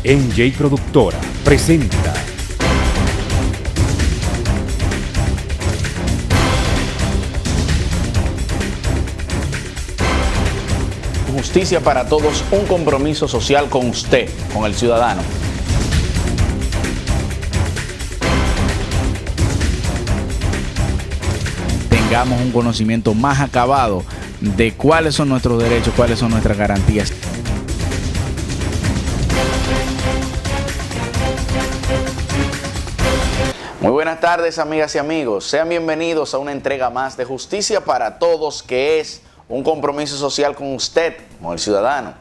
NJ Productora presenta Justicia para Todos, un compromiso social con usted, con el ciudadano. Tengamos un conocimiento más acabado de cuáles son nuestros derechos, cuáles son nuestras garantías. Muy buenas tardes, amigas y amigos. Sean bienvenidos a una entrega más de Justicia para Todos, que es un compromiso social con usted, con el ciudadano.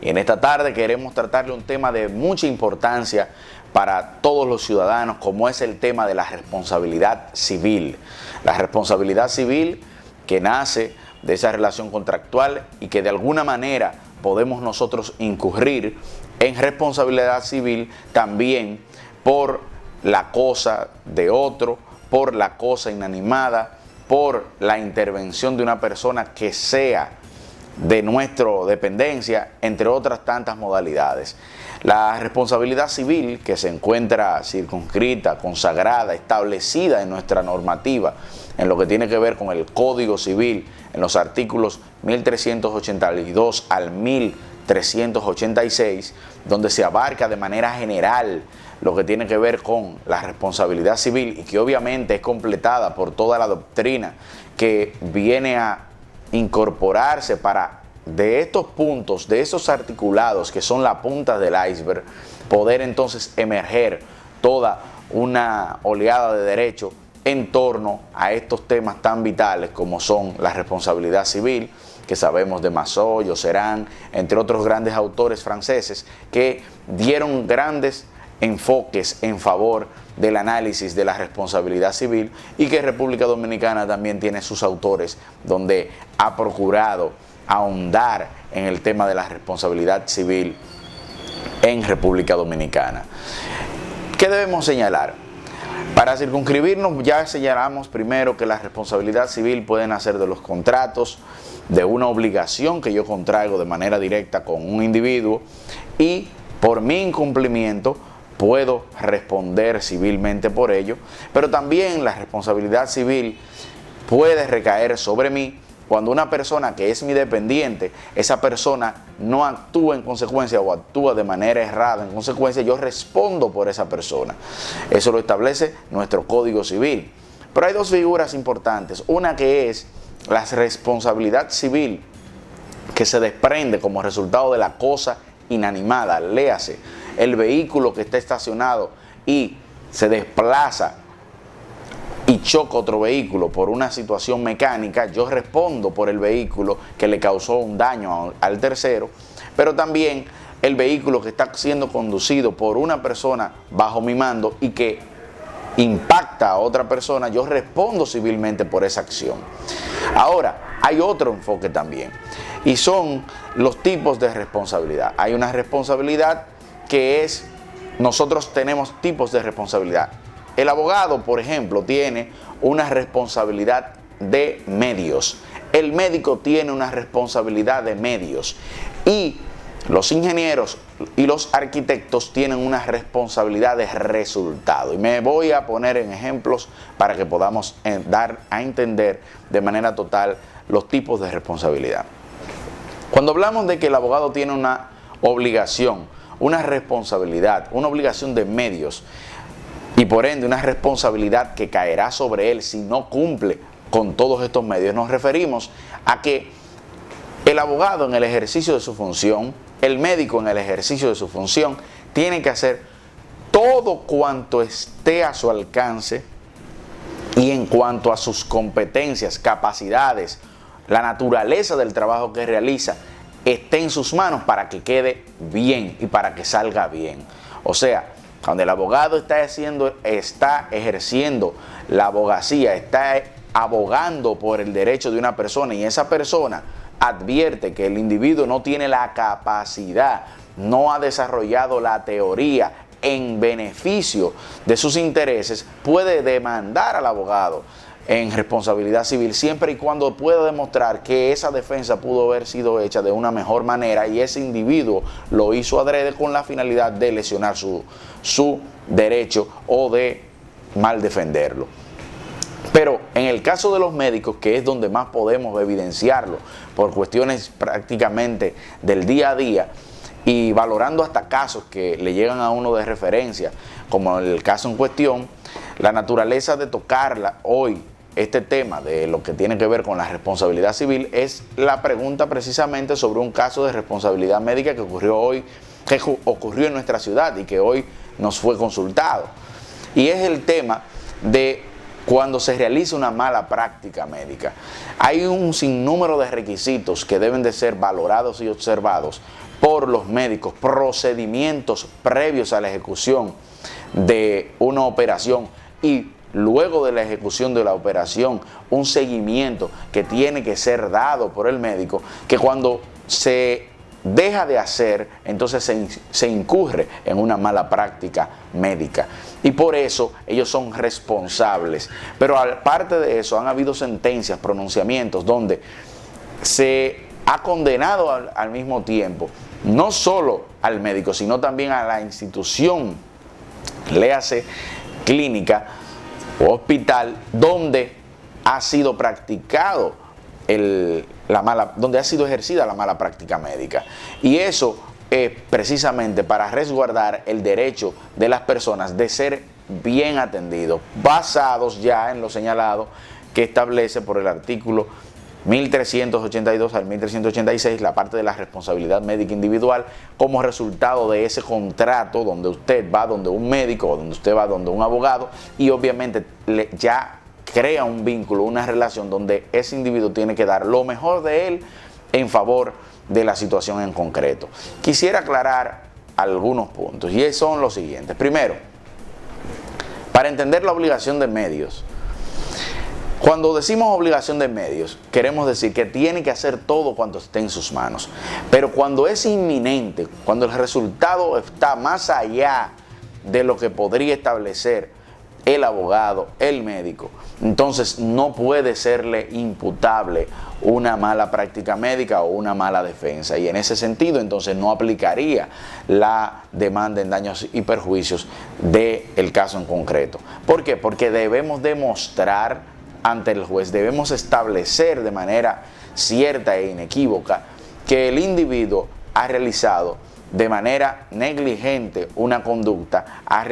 Y en esta tarde queremos tratarle un tema de mucha importancia para todos los ciudadanos, como es el tema de la responsabilidad civil. La responsabilidad civil que nace de esa relación contractual y que de alguna manera podemos nosotros incurrir en responsabilidad civil también por la cosa de otro, por la cosa inanimada, por la intervención de una persona que sea de nuestra dependencia, entre otras tantas modalidades. La responsabilidad civil, que se encuentra circunscrita, consagrada, establecida en nuestra normativa, en lo que tiene que ver con el Código Civil, en los artículos 1382 al 1386, donde se abarca de manera general lo que tiene que ver con la responsabilidad civil y que obviamente es completada por toda la doctrina que viene a incorporarse para, de estos puntos, de esos articulados que son la punta del iceberg, poder entonces emerger toda una oleada de derecho en torno a estos temas tan vitales como son la responsabilidad civil, que sabemos de Massot, Josserand, entre otros grandes autores franceses que dieron grandes enfoques en favor del análisis de la responsabilidad civil, y que República Dominicana también tiene sus autores donde ha procurado ahondar en el tema de la responsabilidad civil en República Dominicana. ¿Qué debemos señalar? Para circunscribirnos, ya señalamos primero que la responsabilidad civil puede nacer de los contratos, de una obligación que yo contraigo de manera directa con un individuo, y por mi incumplimiento puedo responder civilmente por ello, pero también la responsabilidad civil puede recaer sobre mí cuando una persona que es mi dependiente, esa persona no actúa en consecuencia o actúa de manera errada, en consecuencia yo respondo por esa persona. Eso lo establece nuestro Código Civil. Pero hay dos figuras importantes, una que es la responsabilidad civil que se desprende como resultado de la cosa inanimada, léase el vehículo que está estacionado y se desplaza y choca otro vehículo por una situación mecánica, yo respondo por el vehículo que le causó un daño al tercero, pero también el vehículo que está siendo conducido por una persona bajo mi mando y que impacta a otra persona, yo respondo civilmente por esa acción. Ahora, hay otro enfoque también, y son los tipos de responsabilidad. Hay una responsabilidad que es, nosotros tenemos tipos de responsabilidad. El abogado, por ejemplo, tiene una responsabilidad de medios. El médico tiene una responsabilidad de medios. Y los ingenieros y los arquitectos tienen una responsabilidad de resultado. Y me voy a poner en ejemplos para que podamos dar a entender de manera total los tipos de responsabilidad. Cuando hablamos de que el abogado tiene una obligación, una responsabilidad, una obligación de medios y por ende una responsabilidad que caerá sobre él si no cumple con todos estos medios, nos referimos a que el abogado en el ejercicio de su función, el médico en el ejercicio de su función, tiene que hacer todo cuanto esté a su alcance y en cuanto a sus competencias, capacidades, la naturaleza del trabajo que realiza, esté en sus manos para que quede bien y para que salga bien. O sea, cuando el abogado está ejerciendo la abogacía, está abogando por el derecho de una persona y esa persona advierte que el individuo no tiene la capacidad, no ha desarrollado la teoría en beneficio de sus intereses, puede demandar al abogado en responsabilidad civil, siempre y cuando pueda demostrar que esa defensa pudo haber sido hecha de una mejor manera y ese individuo lo hizo adrede con la finalidad de lesionar su derecho o de mal defenderlo. Pero en el caso de los médicos, que es donde más podemos evidenciarlo por cuestiones prácticamente del día a día y valorando hasta casos que le llegan a uno de referencia, como el caso en cuestión, la naturaleza de tocarla hoy, este tema de lo que tiene que ver con la responsabilidad civil, es la pregunta precisamente sobre un caso de responsabilidad médica que ocurrió en nuestra ciudad y que hoy nos fue consultado. Y es el tema de cuando se realiza una mala práctica médica. Hay un sinnúmero de requisitos que deben de ser valorados y observados por los médicos, procedimientos previos a la ejecución de una operación y luego de la ejecución de la operación, un seguimiento que tiene que ser dado por el médico, que cuando se deja de hacer, entonces se incurre en una mala práctica médica. Y por eso ellos son responsables. Pero aparte de eso, han habido sentencias, pronunciamientos, donde se ha condenado al mismo tiempo, no solo al médico, sino también a la institución, léase clínica o hospital, donde ha sido practicado donde ha sido ejercida la mala práctica médica. Y eso es precisamente para resguardar el derecho de las personas de ser bien atendidos, basados ya en lo señalado que establece por el artículo 1382 al 1386 la parte de la responsabilidad médica individual, como resultado de ese contrato donde usted va donde un médico o donde usted va donde un abogado y obviamente ya crea un vínculo, una relación donde ese individuo tiene que dar lo mejor de él en favor de la situación en concreto. Quisiera aclarar algunos puntos y son los siguientes. Primero, para entender la obligación de medios, cuando decimos obligación de medios, queremos decir que tiene que hacer todo cuanto esté en sus manos. Pero cuando es inminente, cuando el resultado está más allá de lo que podría establecer el abogado, el médico, entonces no puede serle imputable una mala práctica médica o una mala defensa. Y en ese sentido, entonces no aplicaría la demanda en daños y perjuicios del caso en concreto. ¿Por qué? Porque debemos demostrar ante el juez, debemos establecer de manera cierta e inequívoca que el individuo ha realizado de manera negligente una conducta, ha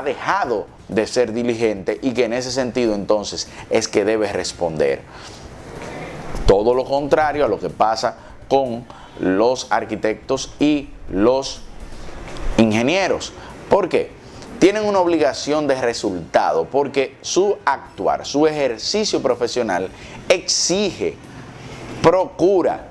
dejado de ser diligente y que en ese sentido entonces es que debe responder. Todo lo contrario a lo que pasa con los arquitectos y los ingenieros. ¿Por qué? Tienen una obligación de resultado porque su actuar, su ejercicio profesional exige, procura,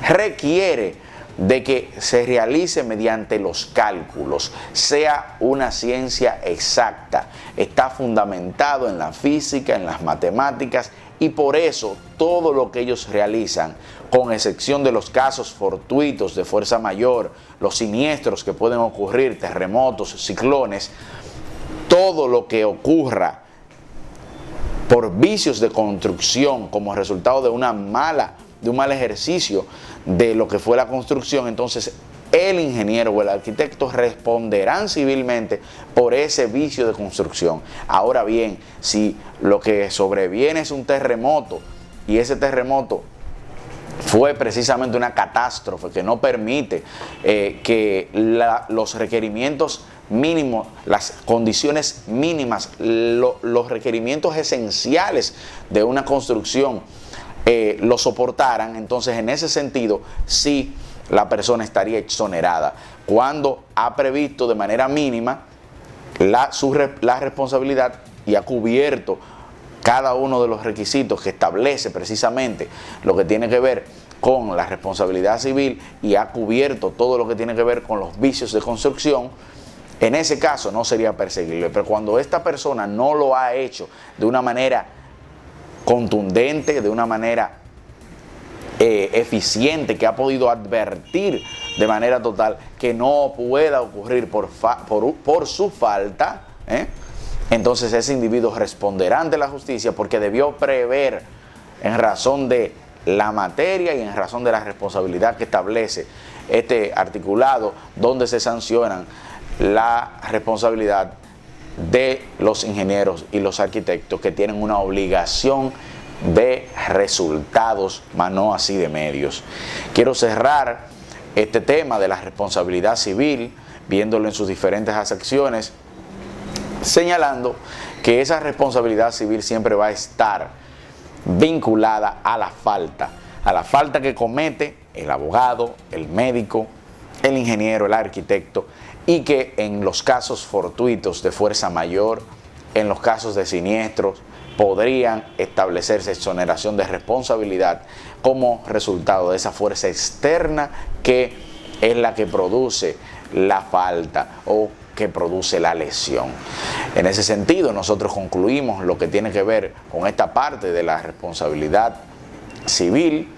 requiere de que se realice mediante los cálculos, sea una ciencia exacta, está fundamentado en la física, en las matemáticas y por eso todo lo que ellos realizan, con excepción de los casos fortuitos de fuerza mayor, los siniestros que pueden ocurrir, terremotos, ciclones, todo lo que ocurra por vicios de construcción como resultado de un mal ejercicio de lo que fue la construcción, entonces el ingeniero o el arquitecto responderán civilmente por ese vicio de construcción. Ahora bien, si lo que sobreviene es un terremoto y ese terremoto fue precisamente una catástrofe que no permite que los requerimientos mínimos, las condiciones mínimas, los requerimientos esenciales de una construcción lo soportaran, entonces en ese sentido sí la persona estaría exonerada cuando ha previsto de manera mínima la responsabilidad y ha cubierto cada uno de los requisitos que establece precisamente lo que tiene que ver con la responsabilidad civil y ha cubierto todo lo que tiene que ver con los vicios de construcción. En ese caso no sería perseguible, pero cuando esta persona no lo ha hecho de una manera contundente, de una manera eficiente, que ha podido advertir de manera total que no pueda ocurrir por su falta, entonces ese individuo responderá ante la justicia porque debió prever, en razón de la materia y en razón de la responsabilidad que establece este articulado, donde se sancionan la responsabilidad de los ingenieros y los arquitectos que tienen una obligación de resultados, más no así de medios. Quiero cerrar este tema de la responsabilidad civil, viéndolo en sus diferentes acepciones, señalando que esa responsabilidad civil siempre va a estar vinculada a la falta que comete el abogado, el médico, el ingeniero, el arquitecto, y que en los casos fortuitos de fuerza mayor, en los casos de siniestros, podrían establecerse exoneración de responsabilidad como resultado de esa fuerza externa que es la que produce la falta o que produce la lesión. En ese sentido, nosotros concluimos lo que tiene que ver con esta parte de la responsabilidad civil,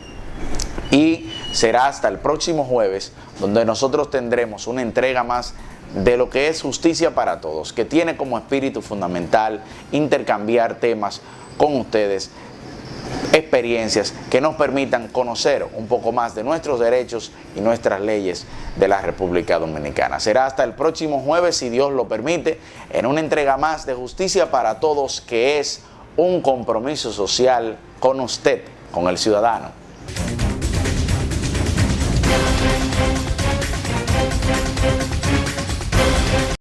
y será hasta el próximo jueves donde nosotros tendremos una entrega más de lo que es Justicia para Todos, que tiene como espíritu fundamental intercambiar temas con ustedes, experiencias que nos permitan conocer un poco más de nuestros derechos y nuestras leyes de la República Dominicana. Será hasta el próximo jueves, si Dios lo permite, en una entrega más de Justicia para Todos, que es un compromiso social con usted, con el ciudadano.